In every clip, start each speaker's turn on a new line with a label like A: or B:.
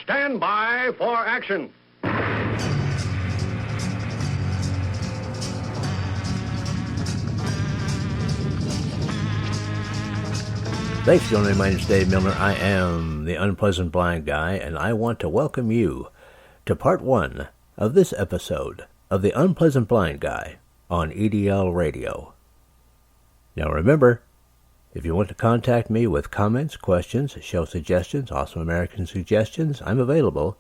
A: stand by for action.
B: Thanks for joining me. My name is Dave Milner. I am the Unpleasant Blind Guy, and I want to welcome you to part one of this episode of the Unpleasant Blind Guy on EDL Radio. Now remember, if you want to contact me with comments, questions, show suggestions, Awesome American suggestions, I'm available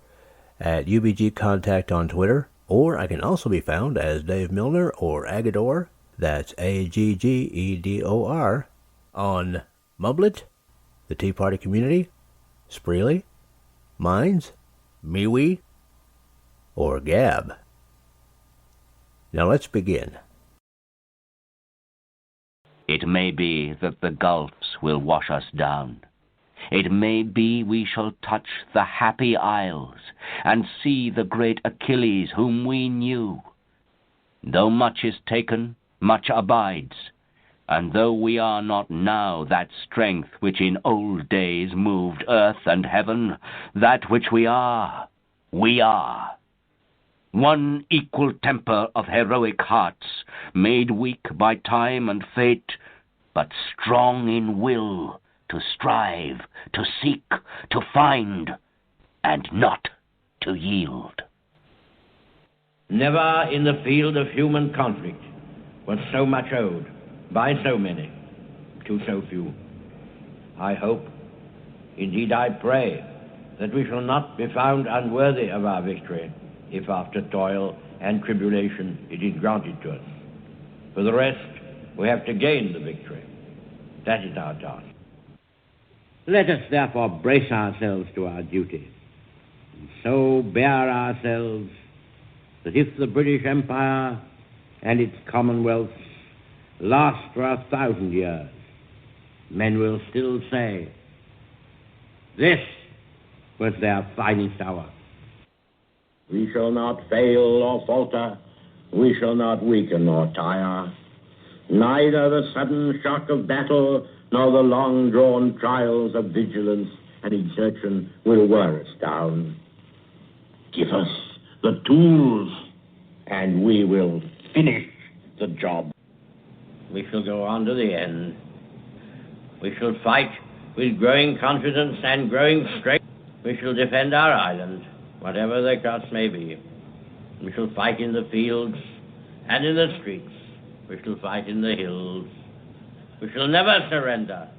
B: at UBG Contact on Twitter, or I can also be found as Dave Milner or Aggedor, that's Aggedor, on Mublet, the Tea Party Community, Spreely, Minds, MeWe, or Gab. Now let's begin.
C: It may be that the gulfs will wash us down. It may be we shall touch the happy isles and see the great Achilles whom we knew. Though much is taken, much abides. And though we are not now that strength which in old days moved earth and heaven, that which we are, we are. One equal temper of heroic hearts, made weak by time and fate, but strong in will to strive, to seek, to find, and not to yield.
D: Never in the field of human conflict was so much owed by so many to so few. I hope, indeed I pray, that we shall not be found unworthy of our victory if after toil and tribulation it is granted to us. For the rest, we have to gain the victory. That is our task. Let us therefore brace ourselves to our duty, and so bear ourselves that if the British Empire and its commonwealths last for 1,000 years, men will still say, this was their finest hour.
E: We shall not fail or falter. We shall not weaken or tire. Neither the sudden shock of battle nor the long-drawn trials of vigilance and exertion will wear us down. Give us the tools, and we will finish the job.
D: We shall go on to the end. We shall fight with growing confidence and growing strength. We shall defend our island, whatever the cost may be. We shall fight in the fields and in the streets. We shall fight in the hills. We shall never surrender.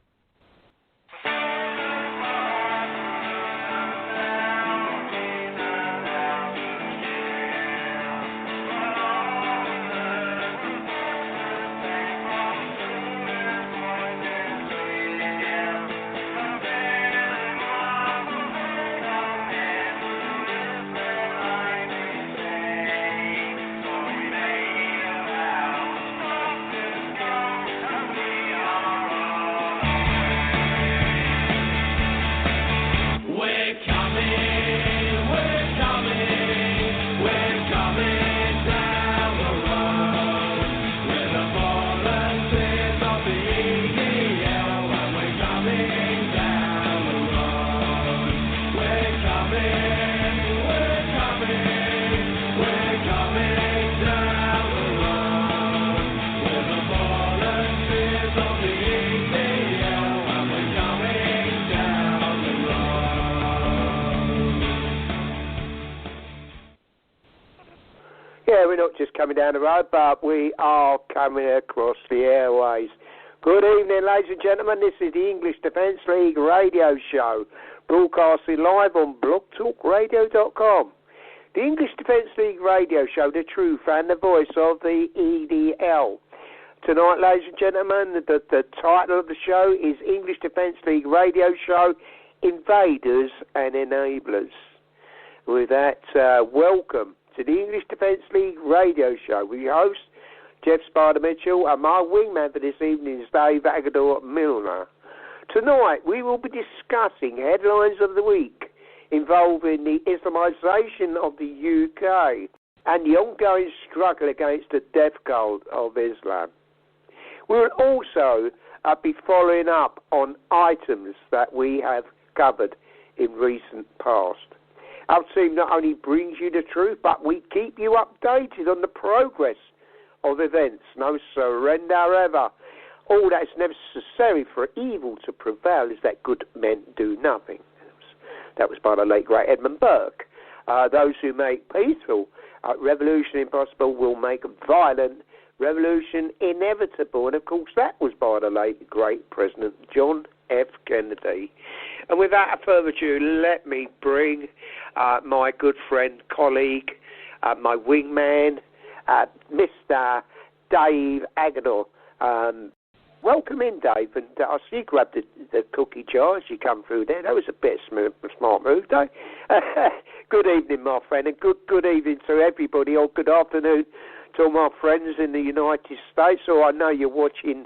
F: Yeah, we're not just coming down the road, but we are coming across the airways. Good evening, ladies and gentlemen. This is the English Defence League radio show, broadcasting live on blogtalkradio.com. The English Defence League radio show, the truth and the voice of the EDL. Tonight, ladies and gentlemen, the title of the show is English Defence League radio show, Invaders and Enablers. With that, welcome to the English Defence League radio show with your host, Jeff Spider Mitchell, and my wingman for this evening is Dave Aggedor Milner. Tonight, we will be discussing headlines of the week involving the Islamisation of the UK and the ongoing struggle against the death cult of Islam. We will also be following up on items that we have covered in recent past. Our team not only brings you the truth, but we keep you updated on the progress of events. No surrender ever. All that is necessary for evil to prevail is that good men do nothing. That was by the late great Edmund Burke. Those who make peaceful revolution impossible will make violent revolution inevitable. And of course that was by the late great President John F. Kennedy. And without further ado, let me bring my good friend, colleague, my wingman, Mr. Dave Agador. Welcome in, Dave. And I see you grabbed the cookie jar as you come through there. That was a bit smart move, Dave. Good evening, my friend, and good evening to everybody, or good afternoon to all my friends in the United States. Or I know you're watching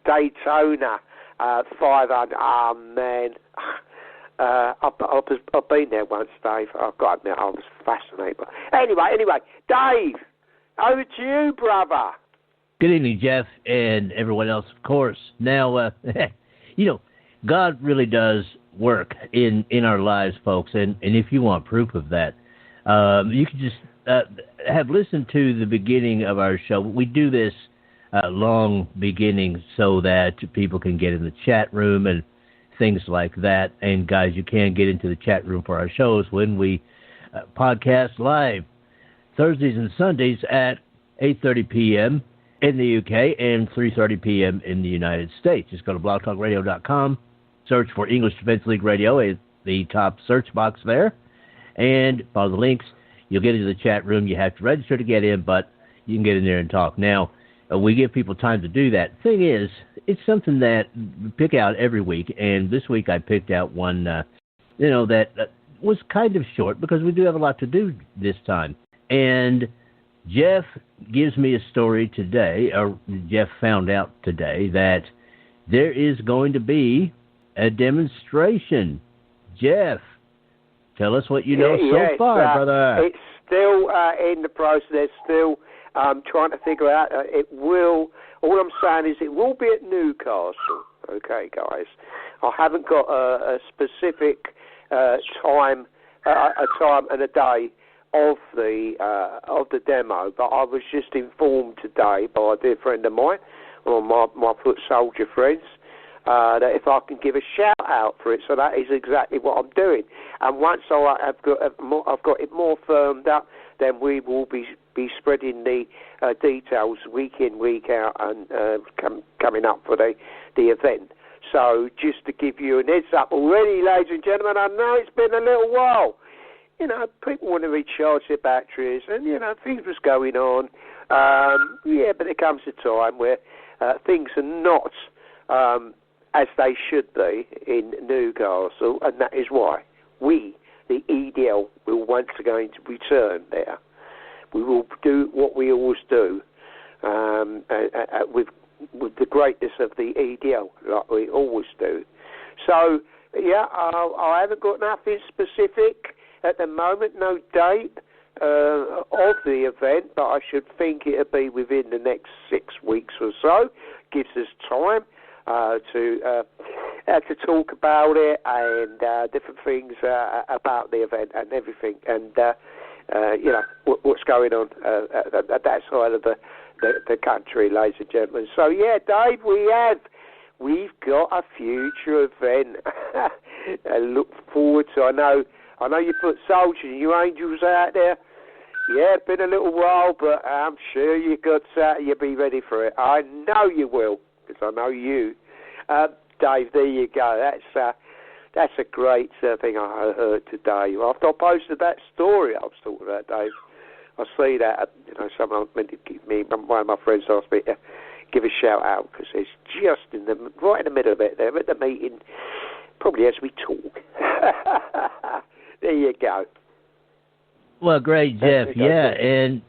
F: Daytona 500. Oh, man. I've been there once, Dave. I've got to admit, I was fascinated. Anyway, Dave, over to you, brother.
B: Good evening, Jeff, and everyone else, of course. Now, God really does work in our lives, folks, and if you want proof of that, you can just have listened to the beginning of our show. We do this long beginning so that people can get in the chat room and things like that. And, guys, you can get into the chat room for our shows when we podcast live Thursdays and Sundays at 8:30 p.m., in the UK and 3:30 p.m. in the United States. Just go to blogtalkradio.com, search for English Defense League Radio at the top search box there, and follow the links. You'll get into the chat room. You have to register to get in, but you can get in there and talk. Now, we give people time to do that. Thing is, it's something that we pick out every week, and this week I picked out one, that was kind of short because we do have a lot to do this time. And Jeff gives me a story today, or Jeff found out today, that there is going to be a demonstration. Jeff, tell us what you know so far, brother.
F: It's still in the process. They're still trying to figure out. All I'm saying is it will be at Newcastle. Okay, guys. I haven't got a specific time and a day of the demo, but I was just informed today by a dear friend of mine, or my foot soldier friends, that if I can give a shout out for it, so that is exactly what I'm doing. And once I've got it more firmed up, then we will be spreading the details week in, week out, and coming up for the event. So just to give you an heads up already, ladies and gentlemen, I know it's been a little while. People want to recharge their batteries, and, things was going on. But there comes a time where things are not as they should be in Newcastle, and that is why we, the EDL, will once again return there. We will do what we always do with the greatness of the EDL, like we always do. So, I haven't got nothing specific at the moment, no date of the event, but I should think it'll be within the next 6 weeks or so. Gives us time to talk about it and different things about the event and everything, and what's going on at that side of the country, ladies and gentlemen. So Dave, we've got a future event. I look forward to. I know you foot soldiers and you angels out there. Yeah, it's been a little while, but I'm sure you'll be ready for it. I know you will, because I know you. Dave, there you go. That's a great thing I heard today. After I posted that story I was talking about, Dave, I see that, someone meant to give me, one of my friends asked me to give a shout out, because it's just right in the middle of it. They're at the meeting, probably as we talk. There you go.
B: Well, great, Jeff. Yeah, and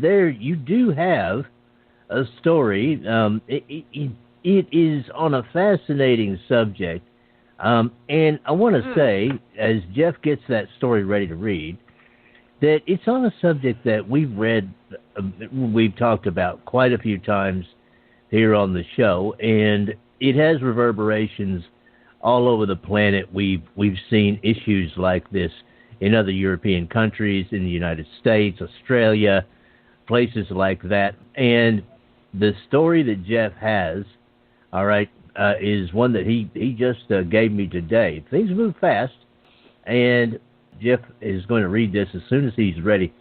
B: there you do have a story. It is on a fascinating subject, and I want to say, as Jeff gets that story ready to read, that it's on a subject that we've talked about quite a few times here on the show, and it has reverberations all over the planet, we've seen issues like this in other European countries, in the United States, Australia, places like that. And the story that Jeff has, all right, is one that he just gave me today. Things move fast, and Jeff is going to read this as soon as he's ready.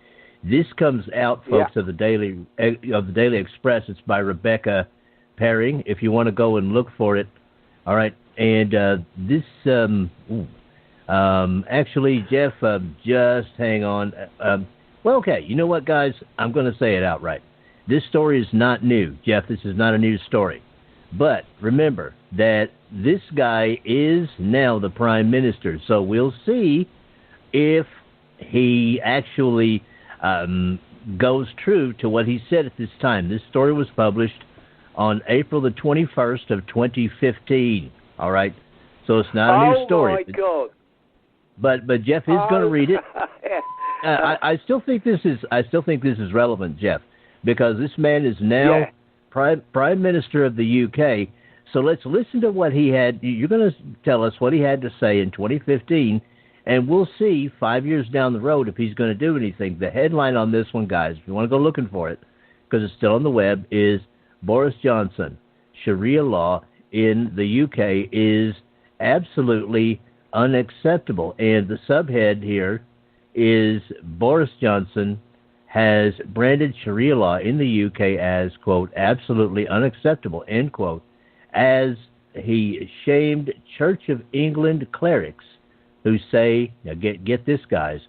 B: This comes out, folks, of the Daily Express. It's by Rebecca Paring, if you want to go and look for it. All right, and this actually, Jeff, just hang on. Well, okay, you know what, guys? I'm going to say it outright. This story is not new, Jeff. This is not a news story. But remember that this guy is now the Prime Minister, so we'll see if he actually goes true to what he said at this time. This story was published on April the 21st of 2015, all right? So it's not a new story.
F: Oh, my God.
B: But Jeff is going to read it. I still think this is relevant, Jeff, because this man is now Prime Minister of the UK. So let's listen to what he had. You're going to tell us what he had to say in 2015, and we'll see 5 years down the road if he's going to do anything. The headline on this one, guys, if you want to go looking for it, because it's still on the web, is Boris Johnson, Sharia law in the UK is absolutely unacceptable. And the subhead here is Boris Johnson has branded Sharia law in the UK as, quote, absolutely unacceptable, end quote, as he shamed Church of England clerics who say, now get this, guys,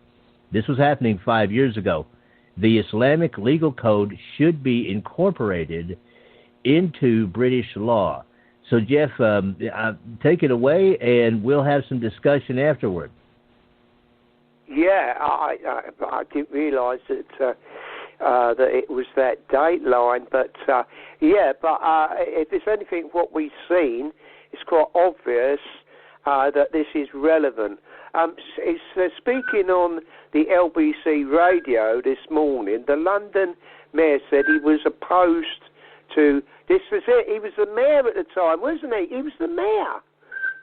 B: this was happening 5 years ago, the Islamic legal code should be incorporated into British law. So, Jeff, take it away, and we'll have some discussion afterward.
F: Yeah, I didn't realise that it was that dateline, but if there's anything what we've seen, it's quite obvious that this is relevant. It's speaking on the LBC radio this morning. The London mayor said he was opposed to. This was it. He was the mayor at the time, wasn't he? He was the mayor,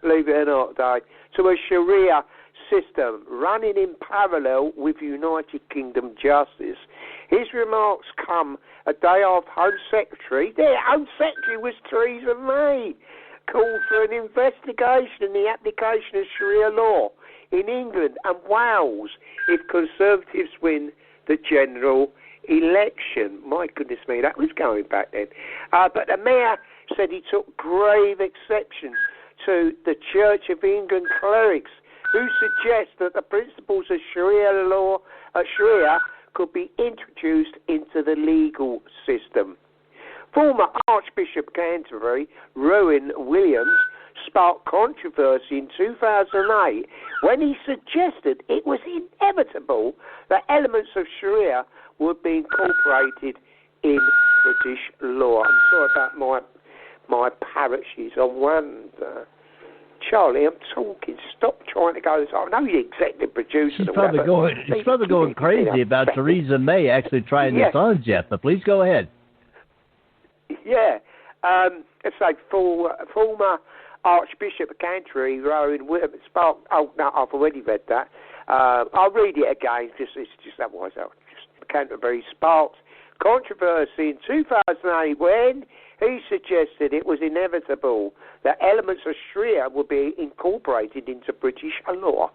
F: believe it or not, Dave, to a Sharia system running in parallel with United Kingdom justice. His remarks come a day after Home Secretary was Theresa May, called for an investigation in the application of Sharia law in England and Wales if Conservatives win the general election. My goodness me, that was going back then. But the mayor said he took grave exception to the Church of England clerics who suggest that the principles of Sharia law, Sharia, could be introduced into the legal system. Former Archbishop of Canterbury, Rowan Williams, sparked controversy in 2008 when he suggested it was inevitable that elements of Sharia would be incorporated in British law. I'm sorry about my parrot. She's on one. Charlie, I'm talking. Stop trying to go. I know you're executive producer.
B: She's probably going crazy about Theresa May actually trying this on, Jeff. But please go ahead.
F: Yeah. It's like former Archbishop of Canterbury, Rowan Williams, sparked. Oh no, I've already read that. I'll read it again. Otherwise, Canterbury sparked controversy in 2008 when he suggested it was inevitable that elements of Sharia would be incorporated into British law.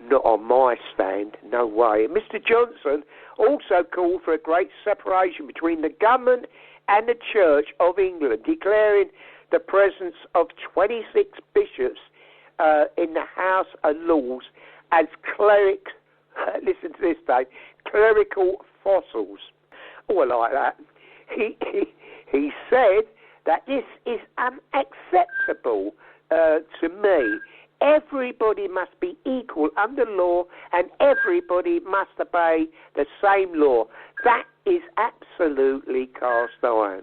F: Not on my stand, no way. Mr. Johnson also called for a great separation between the government and the Church of England, declaring the presence of 26 bishops in the House of Lords as clerics. Listen to this, Dave. Clerical fossils. Oh, I like that. He said that this is unacceptable to me. Everybody must be equal under law and everybody must obey the same law. That is absolutely cast iron.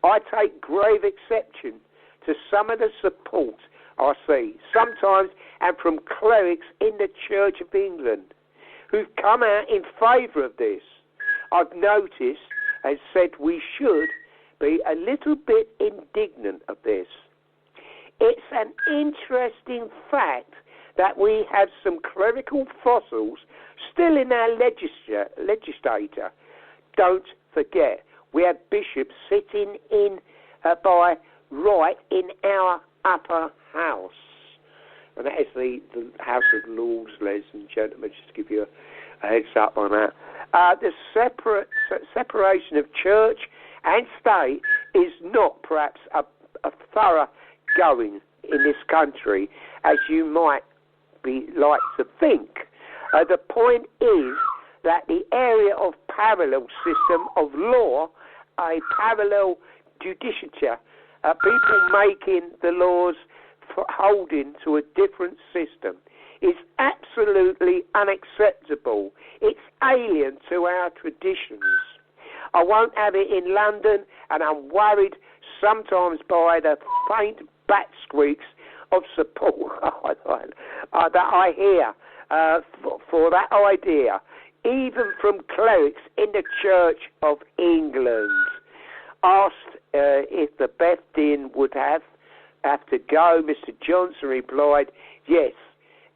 F: I take grave exception to some of the support I see, sometimes and from clerics in the Church of England, who've come out in favour of this. I've noticed and said we should be a little bit indignant of this. It's an interesting fact that we have some clerical fossils still in our legislature. Don't forget, we have bishops sitting in by right in our upper house. And that is the House of Lords, ladies and gentlemen, just to give you a heads up on that. The separation of church and state is not perhaps a thorough going in this country, as you might be like to think. The point is that the area of parallel system of law, a parallel judicature, people making the laws for holding to a different system, is absolutely unacceptable. It's alien to our traditions. I won't have it in London, and I'm worried sometimes by the faint bat squeaks of support that I hear for that idea, even from clerics in the Church of England. Asked if the Bethdian would have to go, Mr. Johnson replied, yes,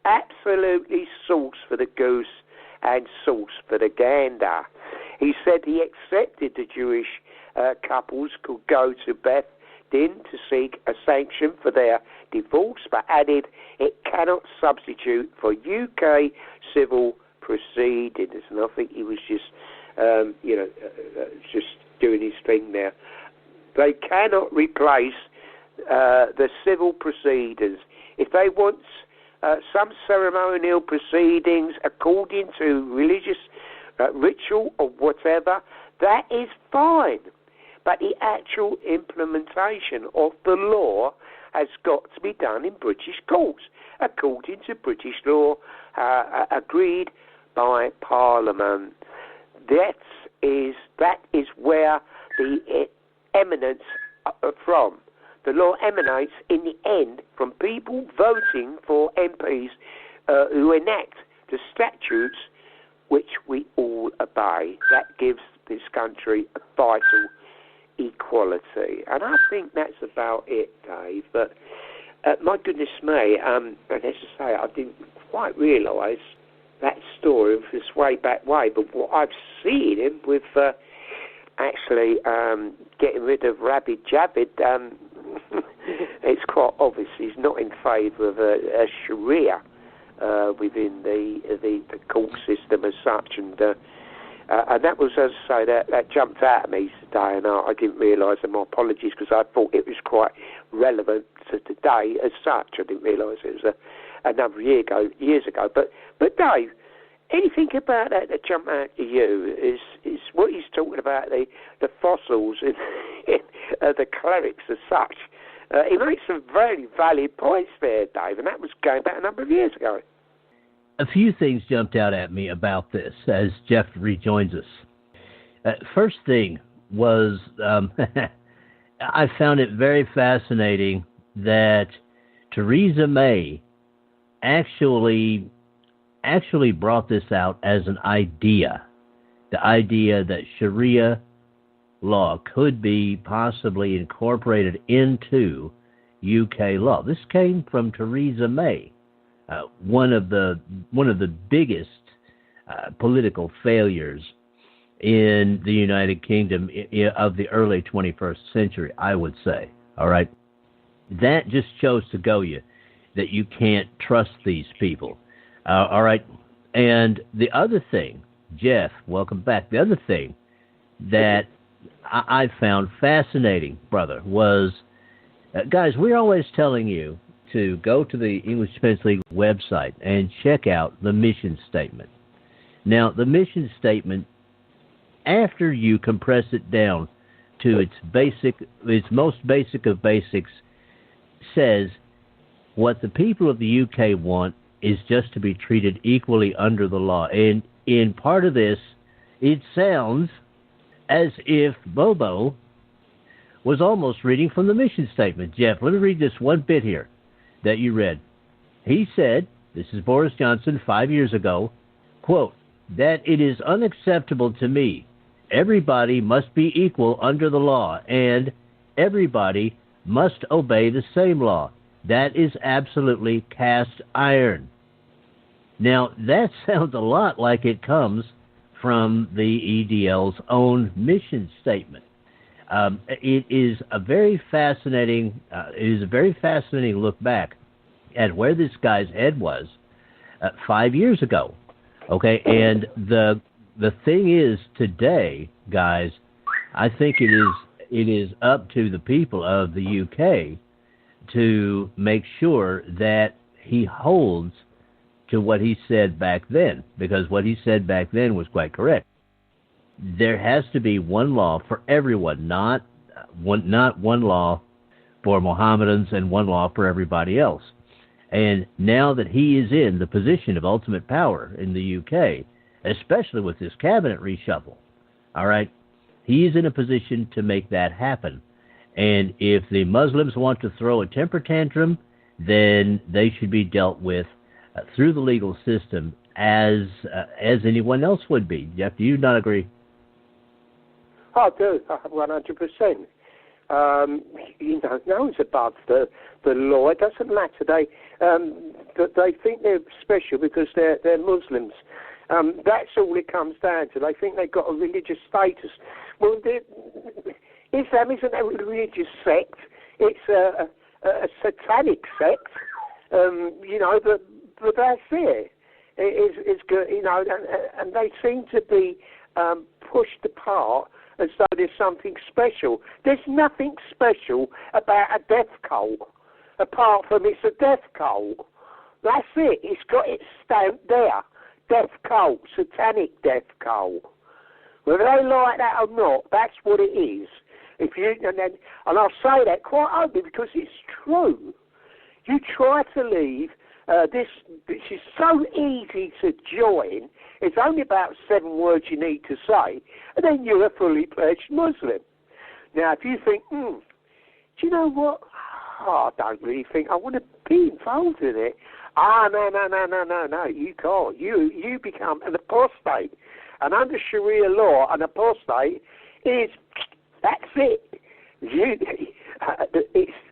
F: absolutely sauce for the goose and sauce for the gander. He said he accepted the Jewish couples could go to Bethdian to seek a sanction for their divorce, but added it cannot substitute for UK civil proceedings. And I think he was just, just doing his thing there. They cannot replace the civil proceedings. If they want some ceremonial proceedings according to religious ritual or whatever, that is fine. But the actual implementation of the law has got to be done in British courts, according to British law agreed by Parliament. That is where the eminence from. The law emanates in the end from people voting for MPs who enact the statutes which we all obey. That gives this country a vital equality. And I think that's about it, Dave. But my goodness me, let's just say I didn't quite realise that story of this way back way. But what I've seen him with actually getting rid of Rabbi Javid, it's quite obvious he's not in favour of a Sharia within the court system as such, and that was, as I say, that jumped out at me today, and I didn't realise, and my apologies, because I thought it was quite relevant to today as such. I didn't realise it was a number of years ago. But Dave, anything about that jumped out to you is what he's talking about, the fossils and the clerics as such. He makes some very valid points there, Dave, and that was going back a number of years ago.
B: A few things jumped out at me about this as Jeff rejoins us. First thing was I found it very fascinating that Theresa May actually brought this out as an idea. The idea that Sharia law could be possibly incorporated into UK law. This came from Theresa May, one of the biggest political failures in the United Kingdom of the early 21st century, I would say. All right, that just shows to go you that you can't trust these people. All right, and the other thing, Jeff, welcome back. The other thing that I found fascinating, brother, was, guys, we're always telling you to go to the English Defense League website and check out the mission statement. Now, the mission statement, after you compress it down to its most basic of basics, says what the people of the UK want is just to be treated equally under the law. And in part of this, it sounds as if Bobo was almost reading from the mission statement. Jeff, let me read this one bit here that you read. He said, this is Boris Johnson 5 years ago, quote, that it is unacceptable to me. Everybody must be equal under the law, and everybody must obey the same law. That is absolutely cast iron. Now, that sounds a lot like it comes from the EDL's own mission statement. It is a very fascinating look back at where this guy's head was 5 years ago. Okay, and the thing is, today, guys, I think it is up to the people of the UK to make sure that he holds to what he said back then, because what he said back then was quite correct. There has to be one law for everyone, not one law for Mohammedans and one law for everybody else. And now that he is in the position of ultimate power in the UK, especially with this cabinet reshuffle, all right, he is in a position to make that happen. And if the Muslims want to throw a temper tantrum, then they should be dealt with through the legal system as anyone else would be. Jeff, do you not agree?
F: I do, 100%. No one's above the law. It doesn't matter. They think they're special because they're Muslims. That's all it comes down to. They think they've got a religious status. Well, Islam isn't a religious sect. It's a satanic sect. But that's it. It's good, and they seem to be pushed apart as though there's something special. There's nothing special about a death cult, apart from it's a death cult. That's it. It's got its stamp there. Death cult, satanic death cult. Whether they like that or not, that's what it is. And I'll say that quite openly because it's true. You try to leave this is so easy to join. It's only about 7 words you need to say, and then you're a fully pledged Muslim. Now, if you think, do you know what? I don't really think I want to be involved in it. No, you can't. You become an apostate. And under Sharia law, an apostate is, that's it.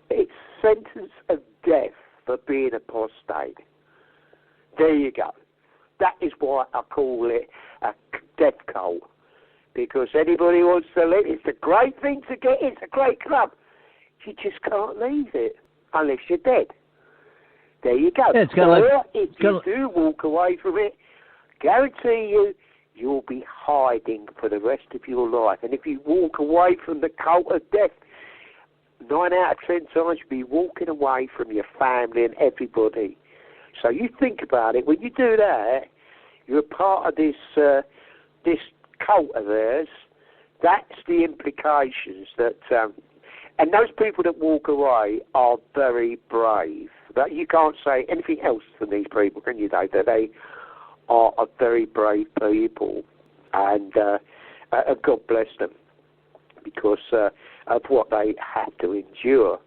F: It's sentence of death for being apostate. There you go. That is why I call it a death cult. Because anybody who wants to leave, it's a great thing to get in. It's a great club. You just can't leave it unless you're dead. There you go. Yeah, if you do walk away from it, guarantee you'll be hiding for the rest of your life. And if you walk away from the cult of death, 9 out of 10 times you'll be walking away from your family and everybody. So you think about it. When you do that, you're a part of this cult of theirs. That's the implications that... and those people that walk away are very brave. But you can't say anything else to these people, can you, though? That they are a very brave people. And God bless them because of what they have to endure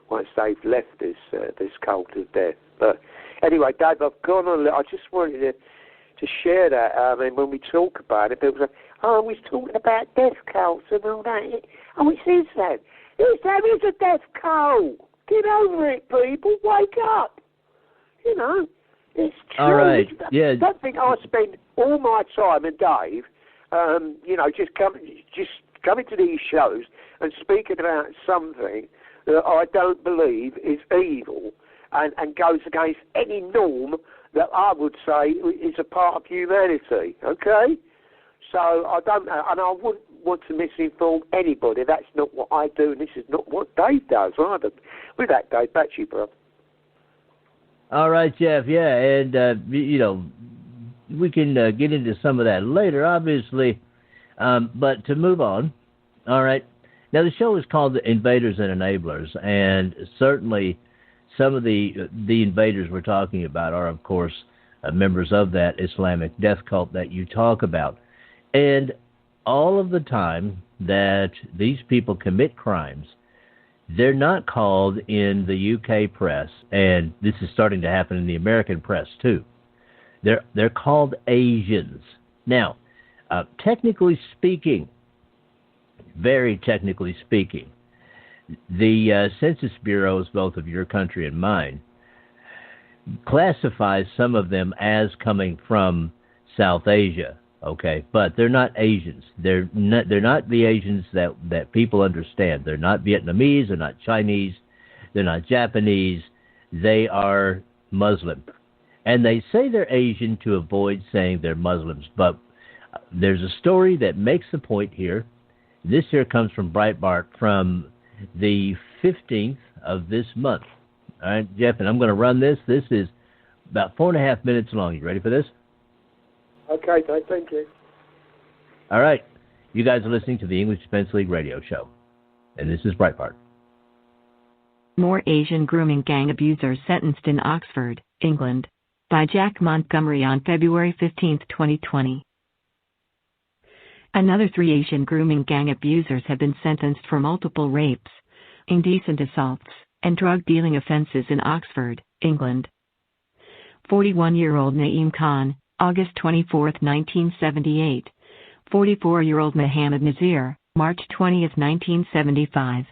F: once they've left this cult of death. But anyway, Dave, I've gone on. I just wanted to share that. I mean, when we talk about it, people say, we're talking about death cults and all that. It's Islam. Islam is a death cult. Get over it, people. Wake up. It's true.
B: All right. Yeah.
F: Don't think I spend all my time, and Dave, just coming to these shows and speaking about something that I don't believe is evil and goes against any norm that I would say is a part of humanity, okay? So I don't, and I wouldn't want to misinform anybody. That's not what I do, and this is not what Dave does either. With that, Dave, back to you, brother.
B: All right, Jeff, yeah, and, we can get into some of that later, obviously, but to move on, all right. Now, the show is called Invaders and Enablers, and certainly some of the invaders we're talking about are, of course, members of that Islamic death cult that you talk about. And all of the time that these people commit crimes, they're not called in the UK press, and this is starting to happen in the American press too. They're called Asians. Now, technically speaking, very technically speaking, the Census Bureaus, both of your country and mine, classifies some of them as coming from South Asia, okay? But they're not Asians. They're not the Asians that people understand. They're not Vietnamese. They're not Chinese. They're not Japanese. They are Muslim. And they say they're Asian to avoid saying they're Muslims. But there's a story that makes the point here. This here comes from Breitbart from the 15th of this month. All right, Jeff, and I'm going to run this. This is about 4.5 minutes long. You ready for this?
F: Okay, Dave, thank you.
B: All right. You guys are listening to the English Defense League radio show. And this is Breitbart.
G: More Asian grooming gang abusers sentenced in Oxford, England, by Jack Montgomery on February 15, 2020. Another 3 Asian grooming gang abusers have been sentenced for multiple rapes, indecent assaults, and drug dealing offenses in Oxford, England. 41-year-old Naeem Khan, August 24, 1978. 44-year-old Mohammed Nazir, March 20, 1975.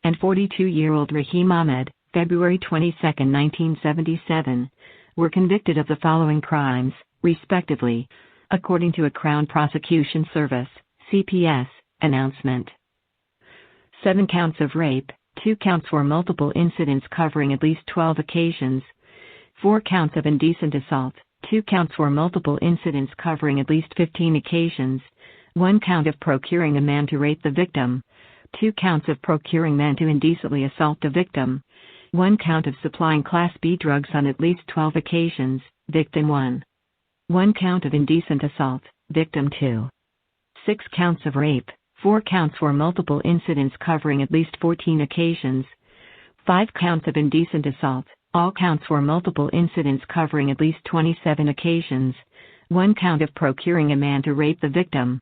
G: And 42-year-old Rahim Ahmed, February 22, 1977, were convicted of the following crimes, respectively, according to a Crown Prosecution Service, CPS, announcement. 7 counts of rape, 2 counts for multiple incidents covering at least 12 occasions, 4 counts of indecent assault, 2 counts for multiple incidents covering at least 15 occasions, 1 count of procuring a man to rape the victim, 2 counts of procuring men to indecently assault the victim, 1 count of supplying Class B drugs on at least 12 occasions, victim 1. 1 count of indecent assault, victim 2. 6 counts of rape, 4 counts for multiple incidents covering at least 14 occasions, 5 counts of indecent assault, all counts for multiple incidents covering at least 27 occasions, 1 count of procuring a man to rape the victim,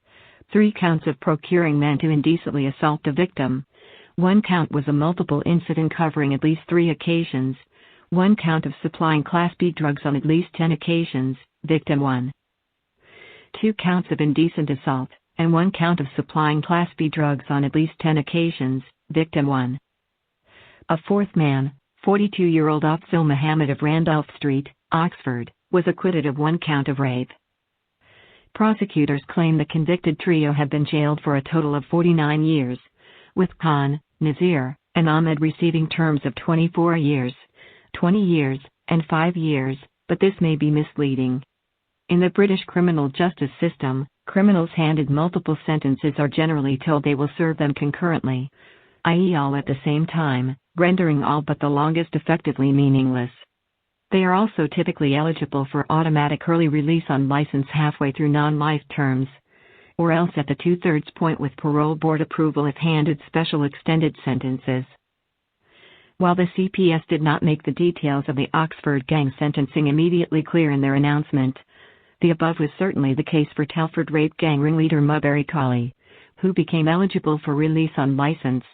G: 3 counts of procuring men to indecently assault the victim, 1 count was a multiple incident covering at least 3 occasions, 1 count of supplying Class B drugs on at least 10 occasions, victim 1. 2 counts of indecent assault, and 1 count of supplying Class B drugs on at least 10 occasions, victim 1. A 4th man, 42-year-old Afzal Muhammad of Randolph Street, Oxford, was acquitted of 1 count of rape. Prosecutors claim the convicted trio have been jailed for a total of 49 years, with Khan, Nazir, and Ahmed receiving terms of 24 years, 20 years, and 5 years, but this may be misleading. In the British criminal justice system, criminals handed multiple sentences are generally told they will serve them concurrently, i.e. all at the same time, rendering all but the longest effectively meaningless. They are also typically eligible for automatic early release on license halfway through non-life terms, or else at the 2/3 point with parole board approval if handed special extended sentences. While the CPS did not make the details of the Oxford gang sentencing immediately clear in their announcement, the above was certainly the case for Telford rape gang ringleader Mubari Colley, who became eligible for release on license,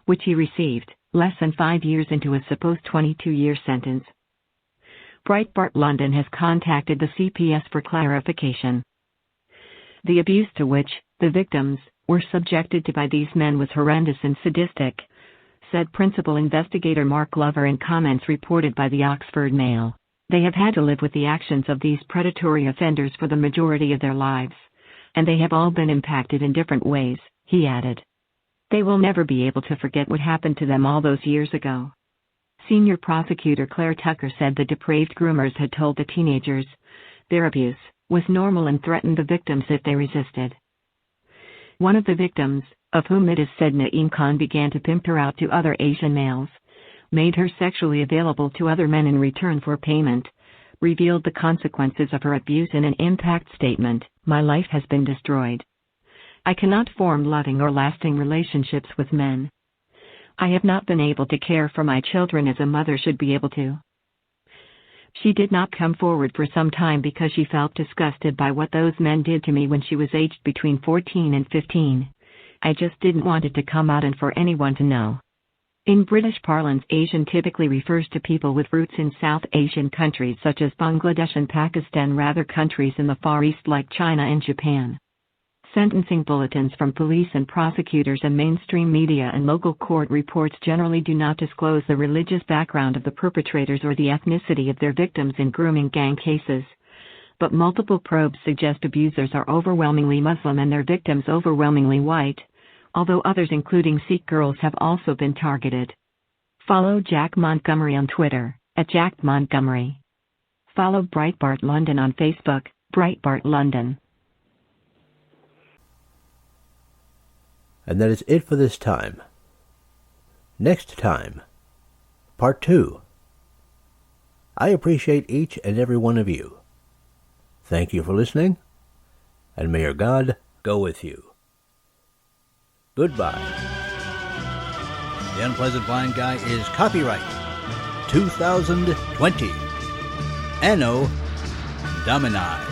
G: which he received, less than 5 years into a supposed 22-year sentence. Breitbart London has contacted the CPS for clarification. The abuse to which the victims were subjected to by these men was horrendous and sadistic, said Principal Investigator Mark Glover in comments reported by the Oxford Mail. They have had to live with the actions of these predatory offenders for the majority of their lives, and they have all been impacted in different ways, he added. They will never be able to forget what happened to them all those years ago. Senior prosecutor Claire Tucker said the depraved groomers had told the teenagers their abuse was normal and threatened the victims if they resisted. One of the victims, of whom it is said Naeem Khan began to pimp her out to other Asian males, made her sexually available to other men in return for payment, revealed the consequences of her abuse in an impact statement. My life has been destroyed. I cannot form loving or lasting relationships with men. I have not been able to care for my children as a mother should be able to. She did not come forward for some time because she felt disgusted by what those men did to me when she was aged between 14 and 15. I just didn't want it to come out and for anyone to know. In British parlance, Asian typically refers to people with roots in South Asian countries such as Bangladesh and Pakistan, rather countries in the Far East like China and Japan. Sentencing bulletins from police and prosecutors and mainstream media and local court reports generally do not disclose the religious background of the perpetrators or the ethnicity of their victims in grooming gang cases. But multiple probes suggest abusers are overwhelmingly Muslim and their victims overwhelmingly white, although others including Sikh girls have also been targeted. Follow Jack Montgomery on Twitter, @JackMontgomery. Follow Breitbart London on Facebook, Breitbart London.
B: And that is it for this time. Next time, Part 2. I appreciate each and every one of you. Thank you for listening, and may your God go with you. Goodbye. The Unpleasant Blind Guy is copyright 2020. Anno Domini.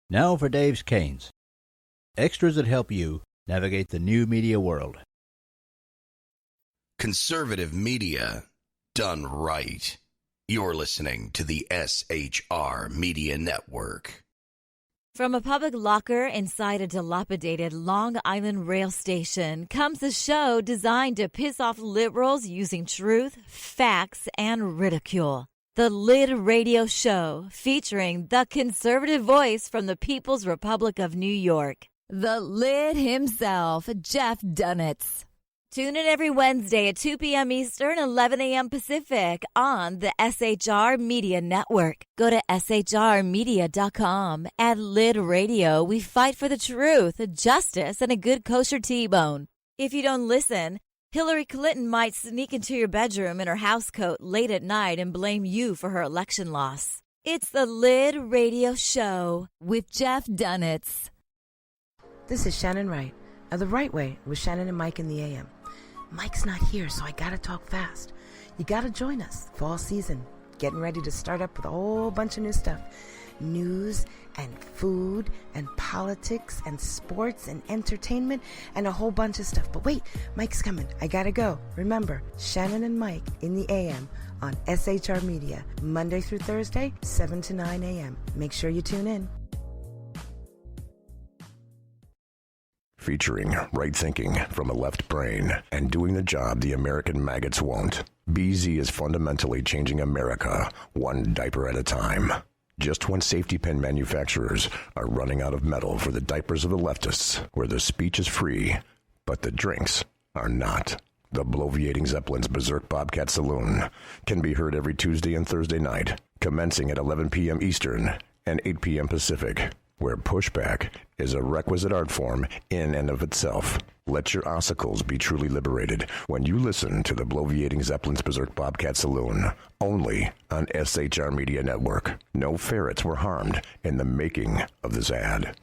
B: Now for Dave's Canes. Extras that help you navigate the new media world.
H: Conservative media done right. You're listening to the SHR Media Network.
I: From a public locker inside a dilapidated Long Island rail station comes a show designed to piss off liberals using truth, facts, and ridicule. The Lid Radio Show, featuring the conservative voice from the People's Republic of New York, the Lid himself, Jeff Dunitz. Tune in every Wednesday at 2 p.m. Eastern, 11 a.m. Pacific on the SHR Media Network. Go to shrmedia.com. At Lid Radio, we fight for the truth, justice, and a good kosher T-bone. If you don't listen, Hillary Clinton might sneak into your bedroom in her housecoat late at night and blame you for her election loss. It's the Lid Radio Show with Jeff Dunitz.
J: This is Shannon Wright of The Right Way with Shannon and Mike in the AM. Mike's not here, so I gotta talk fast. You gotta join us. Fall season. Getting ready to start up with a whole bunch of new stuff. News and food and politics and sports and entertainment and a whole bunch of stuff. But wait, Mike's coming. I gotta go. Remember, Shannon and Mike in the AM on SHR Media, Monday through Thursday, 7 to 9 a.m. Make sure you tune in.
K: Featuring right thinking from a left brain and doing the job the American maggots won't. BZ is fundamentally changing America, one diaper at a time. Just when safety pin manufacturers are running out of metal for the diapers of the leftists, where the speech is free, but the drinks are not. The Bloviating Zeppelin's Berserk Bobcat Saloon can be heard every Tuesday and Thursday night, commencing at 11 p.m. Eastern and 8 p.m. Pacific, where pushback is a requisite art form in and of itself. Let your ossicles be truly liberated when you listen to the Bloviating Zeppelin's Berserk Bobcat Saloon, only on SHR Media Network. No ferrets were harmed in the making of this ad.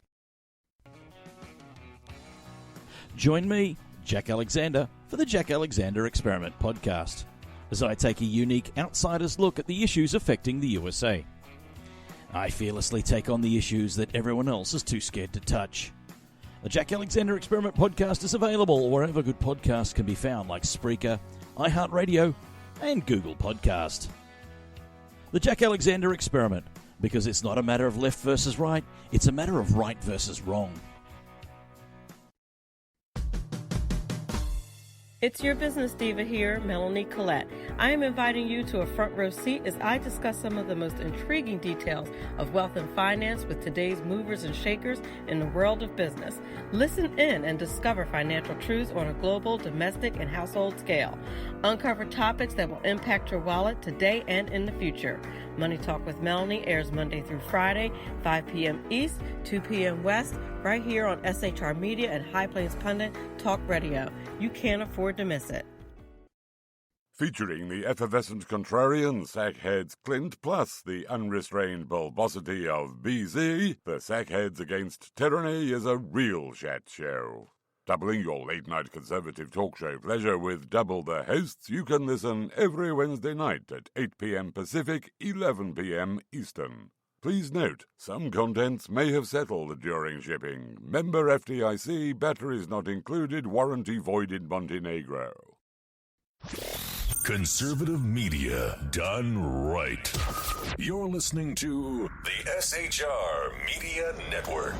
L: Join me, Jack Alexander, for the Jack Alexander Experiment podcast, as I take a unique outsider's look at the issues affecting the USA. I fearlessly take on the issues that everyone else is too scared to touch. The Jack Alexander Experiment podcast is available wherever good podcasts can be found, like Spreaker, iHeartRadio, and Google Podcast. The Jack Alexander Experiment, because it's not a matter of left versus right, it's a matter of right versus wrong.
M: It's your business diva here, Melanie Collette. I am inviting you to a front row seat as I discuss some of the most intriguing details of wealth and finance with today's movers and shakers in the world of business. Listen in and discover financial truths on a global, domestic, and household scale. Uncover topics that will impact your wallet today and in the future. Money Talk with Melanie airs Monday through Friday, 5 p.m. East, 2 p.m. West, right here on SHR Media and High Plains Pundit Talk Radio. You can't afford to miss it.
N: Featuring the effervescent contrarian Sackheads Clint, plus the unrestrained bulbosity of BZ, the Sackheads Against Tyranny is a real chat show. Doubling your late-night conservative talk show pleasure with double the hosts, you can listen every Wednesday night at 8 p.m. Pacific, 11 p.m. Eastern. Please note, some contents may have settled during shipping. Member FDIC, batteries not included, warranty void in Montenegro.
O: Conservative media done right. You're listening to the SHR Media Network.